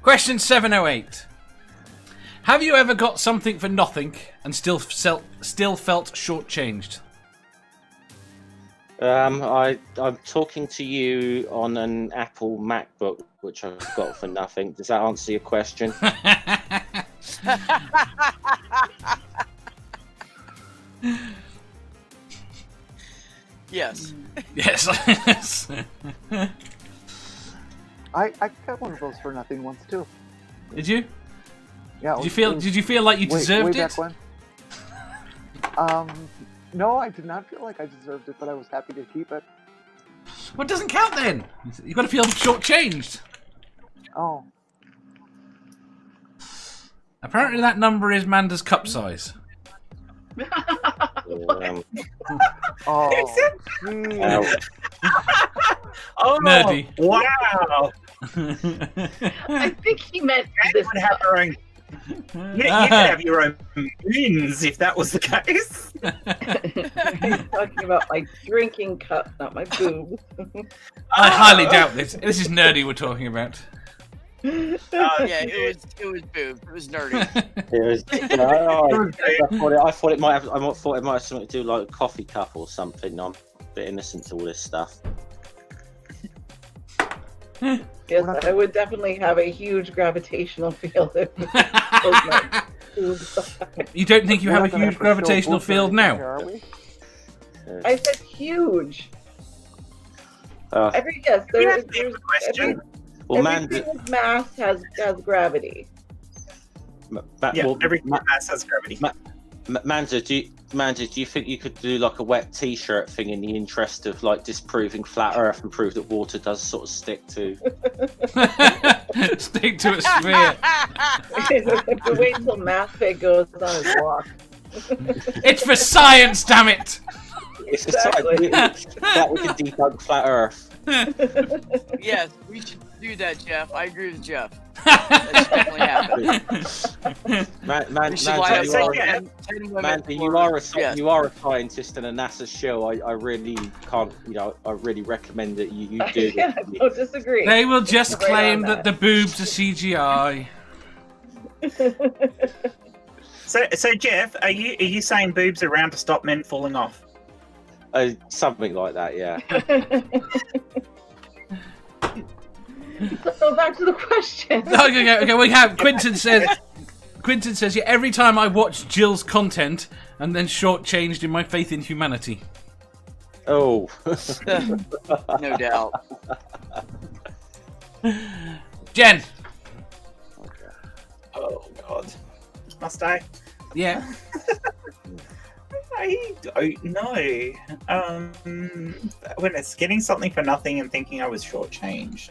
Question 708. Have you ever got something for nothing and still felt shortchanged? I'm talking to you on an Apple MacBook, which I've got for nothing. Does that answer your question? Yes. Yes. I got one of those for nothing once too. Did you? Yeah. Did you feel like you deserved way it? Back when. No, I did not feel like I deserved it, but I was happy to keep it. Well, it doesn't count then. You've got to feel shortchanged. Oh. Apparently that number is Manda's cup size. Oh. Oh, Nerdy. Wow. I think he meant You this. could have your own. You could have your own moons if that was the case. He's talking about my drinking cup, not my boob. I highly doubt this. This is Nerdy we're talking about. Yeah, it was boobs. It was nerdy. It was, I thought it might have something to do like a coffee cup or something. I'm a bit innocent to all this stuff. Yes, I would definitely have a huge gravitational field. You don't think you have a huge gravitational field now? Are we? I said huge. Every Can you ask me there's a question? Well, everything with mass has gravity. Every mass has gravity. Manda, do you think you could do like a wet T-shirt thing in the interest of like disproving flat Earth and prove that water does sort of stick to Stick to a sphere. Wait until mass fit goes on his walk. It's for science, damn it! It's Exactly. that we can debunk flat Earth. Yes, we should do that, Jeff. I agree with Jeff. That should definitely happen. We should line up 10 women you are a scientist and a NASA show. I really can't, I really recommend that you do. Yeah, I don't disagree. They will just Right claim on that the boobs are CGI. So Jeff, are you saying boobs are around to stop men falling off? Something like that, yeah. So back to the question. Okay, we have Quinton says, yeah, every time I watch Jill's content and then shortchanged in my faith in humanity. Oh. No doubt. Jen. Oh God. Must I? Yeah. I don't know. When it's getting something for nothing and thinking I was shortchanged.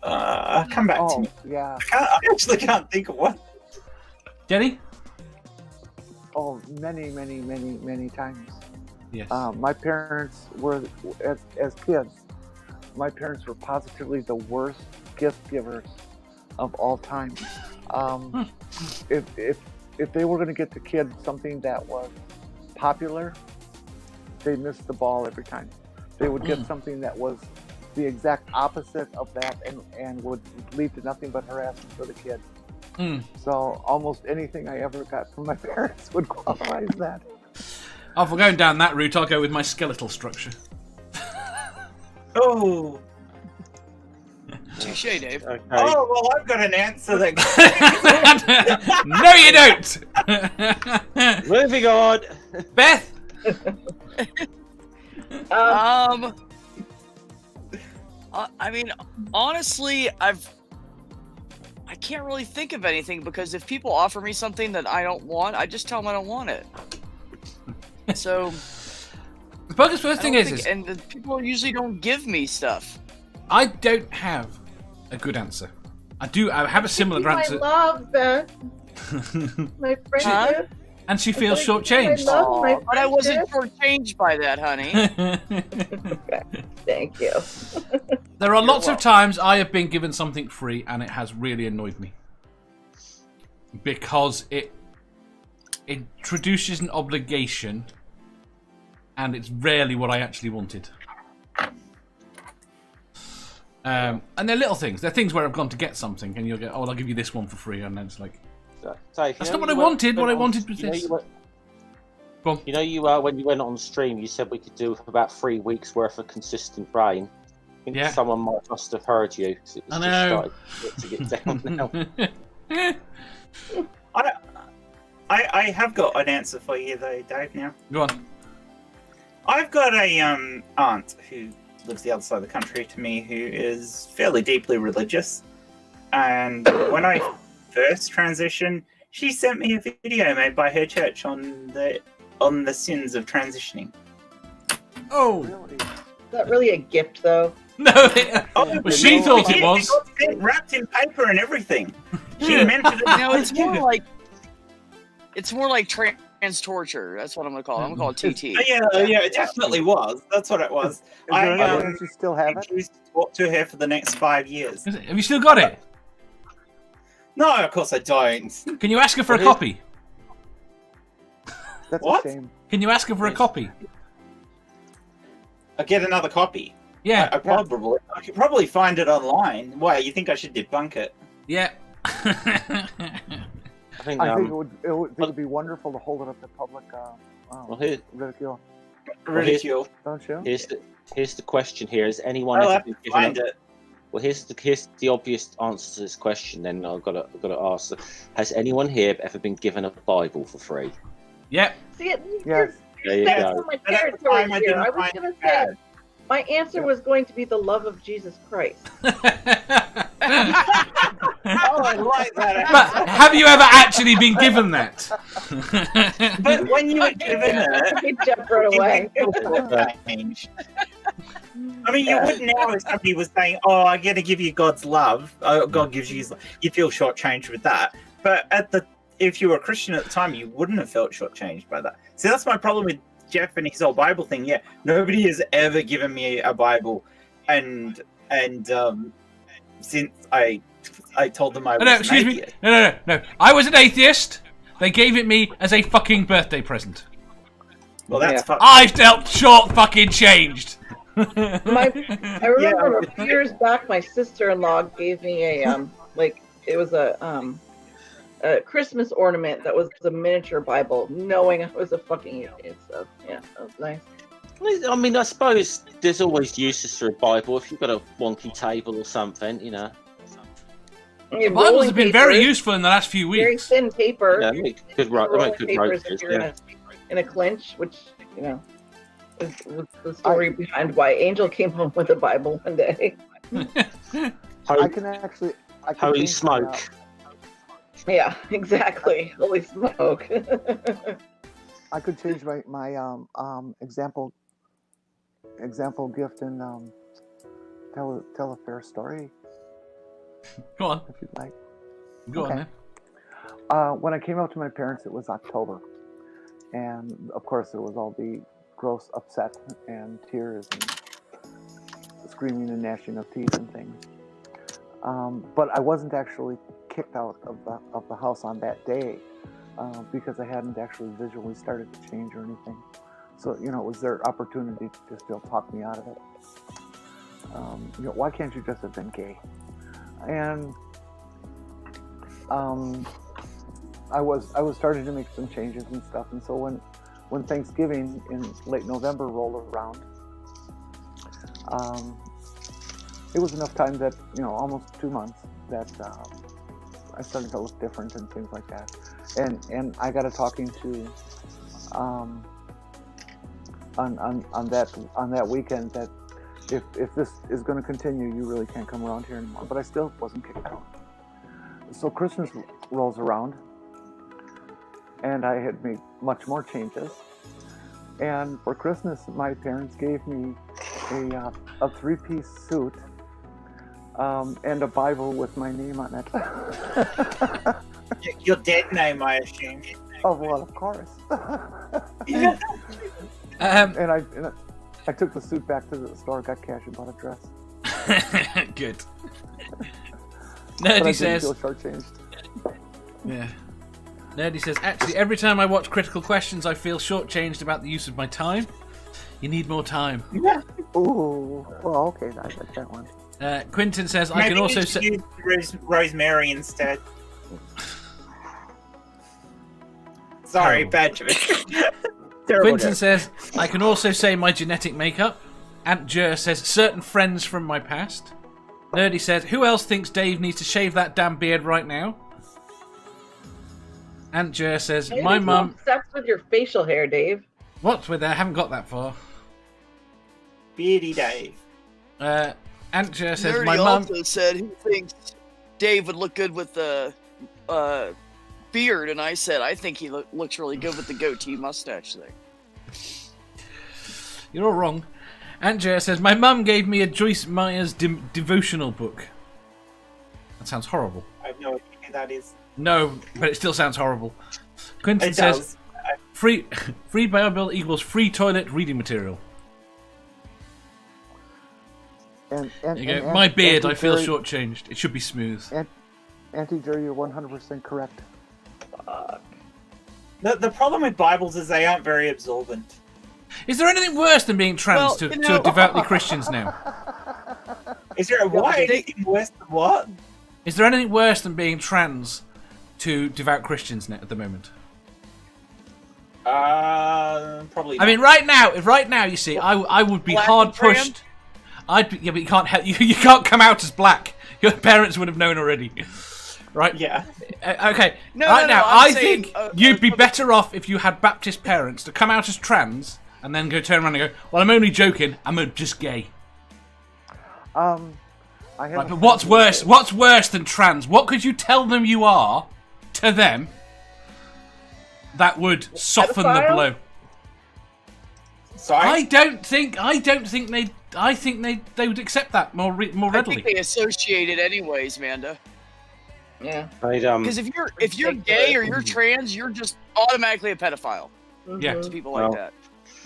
Come back to me. Yeah. I actually can't think of one. Jenny? Oh, many times. Yes. My parents were, as kids, my parents were positively the worst gift givers of all time. If they were going to get the kid something that was popular, they missed the ball every time. They would get something that was the exact opposite of that and would lead to nothing but harassment for the kid. So almost anything I ever got from my parents would qualify as that. Oh, if we're going down that route, I'll go with my skeletal structure. Oh. Touche, Dave. Okay. Oh, well, I've got an answer that. No, you don't! Moving on. Beth? I mean, honestly, I can't really think of anything because if people offer me something that I don't want, I just tell them I don't want it. So, The first thing is, and the people usually don't give me stuff. I don't have a good answer. I have a similar answer. My love, Beth. My friendship. And she feels shortchanged. But I wasn't shortchanged by that, honey. Thank you. There are lots of times I have been given something free and it has really annoyed me. Because it introduces an obligation and it's rarely what I actually wanted. And they're little things. They're things where I've gone to get something, and you'll get, oh, well, I'll give you this one for free, and then it's like, Dave, that's not what I wanted. What I wanted was this. When you went on stream, you said we could do about 3 weeks worth of consistent rain. I think someone might must have heard you. It was I know. Just started to get down now. I have got an answer for you though, Dave. Now, Go on. I've got a aunt who lives the other side of the country to me who is fairly deeply religious, and when I first transitioned, she sent me a video made by her church on the sins of transitioning. Oh Really? Is that really a gift, though? no! Well, she thought it was. It got wrapped in paper and everything. She meant it. No, it's more like trans torture. That's what I'm gonna call it. I'm gonna call it TT. Yeah, it definitely was. That's what it was. Is there any chance you still have it? used to talk to her for the next 5 years. Have you still got it? No, of course I don't. Can you ask her for a copy? That's What? a shame. Can you ask her for a copy? I get another copy. Yeah. I could probably find it online. Why? You think I should debunk it? Yeah. I think, I think it would be wonderful to hold it up to public ridicule, Ridicule. don't you? here's the question here. Has anyone I'll ever have been to given find it. Well, here's the obvious answer to this question. Then I've got to ask: has anyone here ever been given a Bible for free? Yep. See, Yes. There you that's go. what my But at parents the were time, I here. didn't I was find gonna it say bad. my answer was going to be the love of Jesus Christ. Oh, I like that. But have you ever actually been given that? But when you were given it, He jumped right away. change. I mean, you wouldn't now if somebody was saying, "Oh, I got to give you God's love." God gives you His love. You feel shortchanged with that. But if you were a Christian at the time, you wouldn't have felt shortchanged by that. See, that's my problem with Jeff and his whole Bible thing. Yeah, nobody has ever given me a Bible, and since I told them I was No, an excuse me. atheist. No. I was an atheist. They gave it me as a fucking birthday present. Well, that's I felt short fucking changed. I remember a few years back, my sister-in-law gave me a it was a Christmas ornament that was a miniature Bible, knowing I was a fucking idiot. So yeah, that was nice. I mean, I suppose there's always uses for a Bible if you've got a wonky table or something, you know. Yeah, Bibles rolling have been paper, very useful in the last few very weeks. thin paper. Yeah, make good rolling good papers roasters, if you're yeah. in a clinch, which is the story behind why Angel came home with a Bible one day. I can actually. Holy change my, smoke! Yeah, exactly. Holy smoke! I could change my example gift and tell a fair story Go on. if you'd like. Go Okay. on then. When I came out to my parents, it was October, and of course there was all the gross upset and tears and screaming and gnashing of teeth and things. But I wasn't actually kicked out of the house on that day because I hadn't actually visually started to change or anything. So it was their opportunity to just talk me out of it. Why can't you just have been gay? And I was starting to make some changes and stuff. And so when Thanksgiving in late November rolled around, it was enough time that almost 2 months that I started to look different and things like that. And I got a talking to on that weekend that if this is going to continue, you really can't come around here anymore. But I still wasn't kicked out. So Christmas rolls around, and I had made much more changes. And for Christmas, my parents gave me a 3-piece suit and a Bible with my name on it. Your dead name, I assume. Oh well, of course. Um, And I took the suit back to the store, got cash, and bought a dress. Good. But I Nerdy didn't says. feel shortchanged. Yeah. Nerdy says, actually, every time I watch Critical Questions, I feel shortchanged about the use of my time. You need more time. Ooh, well, okay, I like that one. Quinton says, I Maybe can also you should say... use Rosemary instead. Sorry, Terrible. bad choice. Quinton says, I can also say my genetic makeup. Aunt Jer says, certain friends from my past. Nerdy says, who else thinks Dave needs to shave that damn beard right now? Aunt Jer says, Maybe my it's mum... obsessed with your facial hair, Dave. What? Wait, I haven't got that far. Beardy Dave. Aunt Jer says, Nerdy my mum... also said he thinks Dave would look good with the beard, and I said I think he looks really good with the goatee mustache thing. You're all wrong. Aunt Jer says, my mum gave me a Joyce Meyer's devotional book. That sounds horrible. I have no idea who that is. No, but it still sounds horrible. Quinton It says, does. free Bible equals free toilet reading material. And There you go. My beard, I feel shortchanged. It should be smooth. Auntie Jerry, you're 100% correct. The problem with Bibles is they aren't very absorbent. Is there anything worse than being trans to devoutly Christians now? Is there a what? Anything worse than what? Is there anything worse than being trans to devout Christians at the moment? Probably not. I mean, right now, you see, I would be Black hard and trans? pushed. Yeah, but you can't help you can't come out as black. Your parents would have known already, right? Yeah. Okay. No, right no, now, I'm I saying, think you'd be better off if you had Baptist parents to come out as trans and then turn around and go, "Well, I'm only joking. I'm just gay." I have Right, but what's worse? What's worse than trans? What could you tell them you are to them that would soften the Pedophile? blow? Sorry. I don't think they. I think they would accept that more I readily. think they associate it anyways, Manda. Yeah. Because if you're gay or you're trans, you're just automatically a pedophile Yeah. to people like that.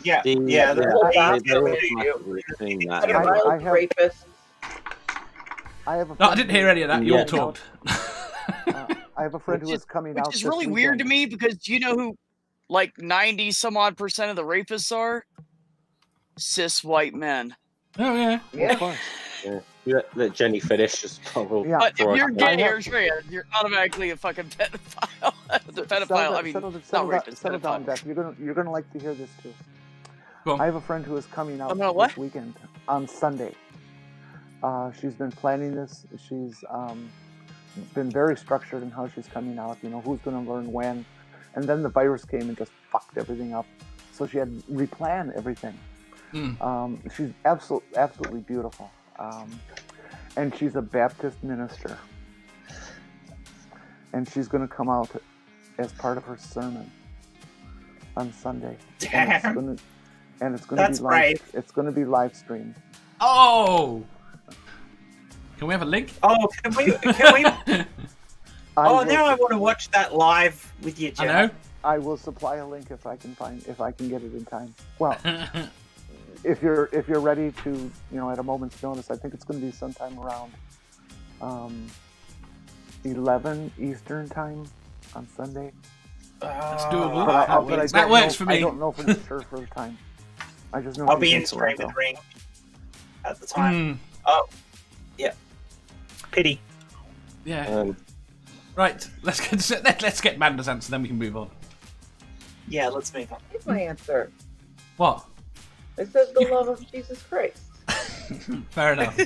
Yeah. The- Yeah. they- that's they what automatically think that. Pedophile, I have- rapist. I have a No, friend I didn't hear any of that. You all Yeah. talked. I have a friend who is coming out. Which is this really weird to weekend. me because you know who like 90 some odd % of the rapists are? Cis white men. Oh yeah. Of course. Yeah, let Jenny finish. Just probably Yeah. But if before I- you're gay have- or trans, you're automatically a fucking pedophile. The pedophile, I mean, not rapist, settle down, pedophile. Beth. You're gonna like to hear this too. Go on. I have a friend who is coming out I'm gonna what? this weekend on Sunday. She's been planning this. She's been very structured in how she's coming out. You know, who's going to learn when, and then the virus came and just fucked everything up. So she had to replan everything. She's absolutely beautiful, and she's a Baptist minister, and she's going to come out as part of her sermon on Sunday. Damn. And it's going That's to be brave. It's going to be live streamed. Oh. Can we have a link? Oh, can we? Oh, now I want to watch that live with you, I Jeff. know. I will supply a link if I can get it in time. Well, if you're ready to, at a moment's notice, I think it's going to be sometime around 11 Eastern time on Sunday. That's doable. But I That don't works know- for me. I don't know for sure for the time. I just know I'll she's be in Toronto. Scream with Ring at the time. Hmm. Oh, yeah. Pity. Yeah. Right. Let's get Manda's answer, then we can move on. Yeah, let's move on. Here's my answer. What? I said the love of Jesus Christ. Fair enough.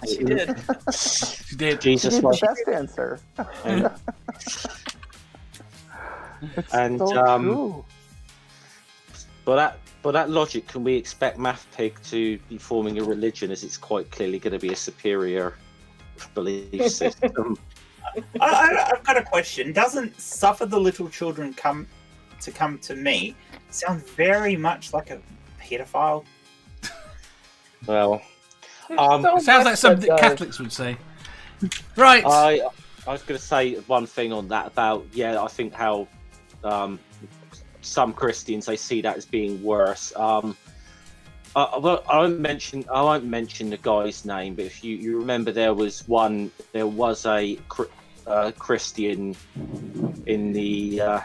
She did. She did. She Jesus did the was. best answer. It's And, so true. But that logic, can we expect Math Pig to be forming a religion, as it's quite clearly going to be a superior belief system? I've got a question. Doesn't "Suffer the Little Children Come to Me" sound very much like a pedophile? Well, There's Sounds much like something that does. Catholics would say. Right. I was going to say one thing on that about I think how some Christians, they see that as being worse. I won't mention the guy's name, but if you remember, there was a Christian in the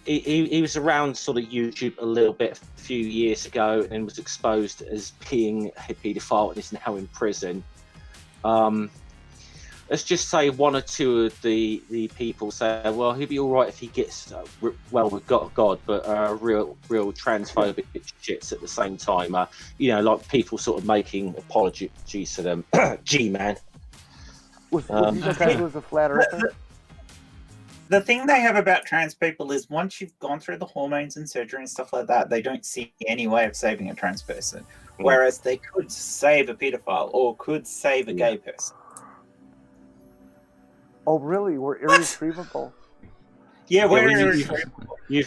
he was around sort of YouTube a little bit a few years ago and was exposed as being a paedophile and is now in prison. Let's just say one or two of the people say, well, he'd be all right if he gets well with God, but real transphobic shits at the same time. Like people sort of making apologies to them. G-man. Was he said he was a flat earther? The thing they have about trans people is once you've gone through the hormones and surgery and stuff like that, they don't see any way of saving a trans person. Whereas they could save a pedophile or could save a gay person. Oh, really? We're irretrievable. Yeah, we're irretrievable. You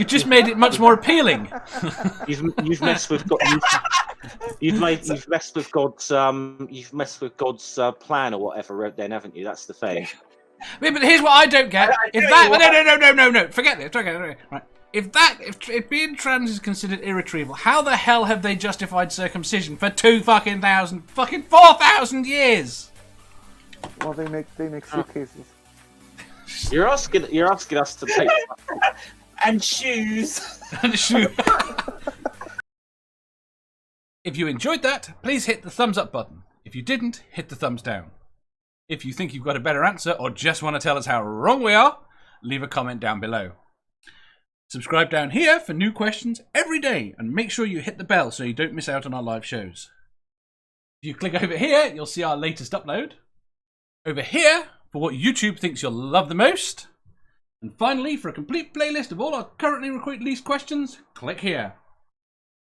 just made it much more appealing. You've messed with God. You've messed with God's plan or whatever. Then haven't you? That's the thing. Yeah, but here's what I don't get. No. Forget this. Right. If being trans is considered irretrievable, how the hell have they justified circumcision for 4,000 years? Well, they make suitcases. You're asking us to take and shoes. If you enjoyed that, please hit the thumbs up button. If you didn't, hit the thumbs down. If you think you've got a better answer or just want to tell us how wrong we are, leave a comment down below. Subscribe down here for new questions every day and make sure you hit the bell so you don't miss out on our live shows. If you click over here, you'll see our latest upload. Over here, for what YouTube thinks you'll love the most. And finally, for a complete playlist of all our currently released questions, click here.